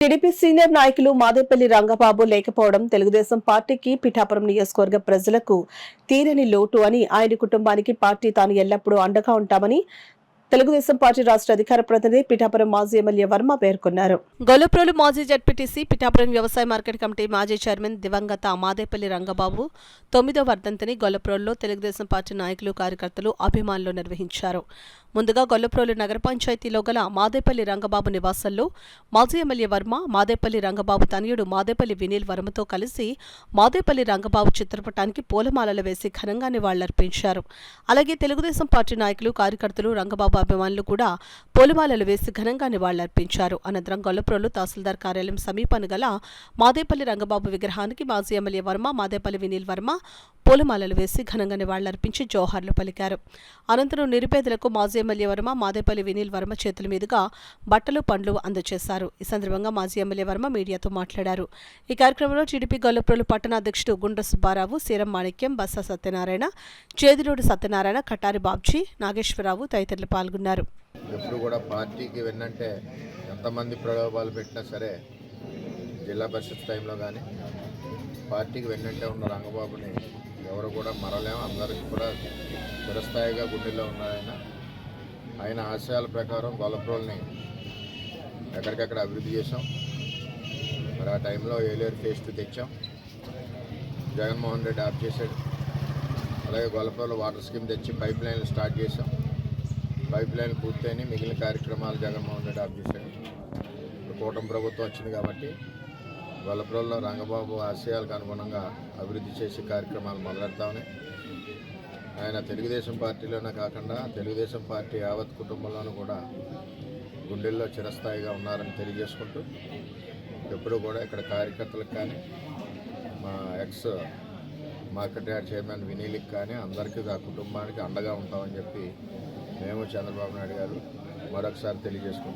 TDP senior నాయకులు మాదేపల్లి రంగబాబు లేకపోవడం తెలుగుదేశం పార్టీకి పిఠాపురం నియోజకవర్గ ప్రజలకు తీరని లోటు అని ఆయన కుటుంబానికి పార్టీ తాను ఎల్లప్పుడూ అండగా ఉంటామని తెలుగుదేశం పార్టీ రాష్ట్ర అధికార ప్రతినిధి పిఠాపురం మాజీ ఎమ్మెల్యే వర్మ పేర్కొన్నారు. గొల్లప్రోలు మాజీ జడ్పీటీసీ పిఠాపురం వ్యవసాయ మార్కెట్ కమిటీ మాజీ చైర్మన్ దివంగత మాదేపల్లి రంగబాబు 9వ వర్ధంతిని గొల్లప్రోలులో తెలుగుదేశం పార్టీ నాయకులు కార్యకర్తలు అభిమానులు నిర్వహించారు. ముందుగా గొల్లప్రోలు నగర పంచాయతీలో గల మాదేపల్లి రంగబాబు నివాసంలో మాజీ ఎమ్మెల్యే వర్మ మాదేపల్లి రంగబాబు తనయుడు మాదేపల్లి వినీల్ వర్మతో కలిసి మాదేపల్లి రంగబాబు చిత్రపటానికి పూలమాలలు వేసి ఘనంగా నివాళులర్పించారు. అలాగే తెలుగుదేశం పార్టీ నాయకులు కార్యకర్తలు రంగబాబు అభిమానులు కూడా పూలమాలలు వేసి ఘనంగా నివాళులర్పించారు. అనంతరం గొల్లప్రోలు తహసీల్దార్ కార్యాలయం సమీపాన గల మాదేపల్లి రంగబాబు విగ్రహానికి మాజీ ఎమ్మెల్యే వర్మ మాదేపల్లి వినీల్ వర్మ పూలమాలలు వేసి ఘనంగా నివాళులర్పించి జోహార్లు పలికారు. అనంతరం నిరుపేదలకు మాజీ ఎమ్మెల్యే వర్మ మాదేపల్లి వినీల్ వర్మ చేతుల మీదుగా బట్టలు పండ్లు అందజేశారు. ఈ సందర్భంగా మాజీ ఎమ్మెల్యే వర్మ మీడియాతో మాట్లాడారు. ఈ కార్యక్రమంలో టీడీపీ గొల్లప్రోలు పట్టణ అధ్యక్షుడు గుండ్ర సుబ్బారావు, సీరం మాణిక్యం, బస్సా సత్యనారాయణ, చేదిరోడు సత్యనారాయణ, కటారి బాబ్జీ, నాగేశ్వరరావు తదితరులు పాల్గొన్నారు. ఎప్పుడు కూడా పార్టీకి వెన్నంటే ఎంతమంది ప్రలోభాలు పెట్టినా సరే జిల్లా పరిషత్ టైంలో కానీ పార్టీకి వెన్నంటే ఉన్న రంగబాబుని ఎవరు కూడా మరలేము. అందరికీ కూడా చిరస్థాయిగా గుండెల్లో ఉన్నాయన. ఆయన ఆశయాల ప్రకారం గొల్లప్రోల్ని ఎక్కడికక్కడ అభివృద్ధి చేశాం. మరి ఆ టైంలో ఏలేరు ఫేస్ 2 తెచ్చాం. జగన్మోహన్ రెడ్డి ఆఫ్ చేశాడు. అలాగే గొల్లప్రోలు వాటర్ స్కీమ్ తెచ్చి పైప్ లైన్లు స్టార్ట్ చేశాం. పైప్ లైన్లు పూర్తయినాయి. మిగిలిన కార్యక్రమాలు జగన్మోహన్ రెడ్డి ఆఫ్ చేశాడు. కూటమి ప్రభుత్వం వచ్చింది కాబట్టి గొల్లప్రోలులో రంగబాబు ఆశయాలకు అనుగుణంగా అభివృద్ధి చేసే కార్యక్రమాలు మొదలెడతామని ఆయన తెలుగుదేశం పార్టీలోనే కాకుండా తెలుగుదేశం పార్టీ యావత్ కుటుంబంలోనూ కూడా గుండెల్లో చిరస్థాయిగా ఉన్నారని తెలియజేసుకుంటూ ఎప్పుడూ కూడా ఇక్కడ కార్యకర్తలకు కానీ మా ఎక్స్ మార్కెట్ యార్డ్ చైర్మన్ వినీల్కి కానీ అందరికీ ఆ కుటుంబానికి అండగా ఉంటామని చెప్పి మేము చంద్రబాబు నాయుడు గారు మరొకసారి తెలియజేసుకుంటాం.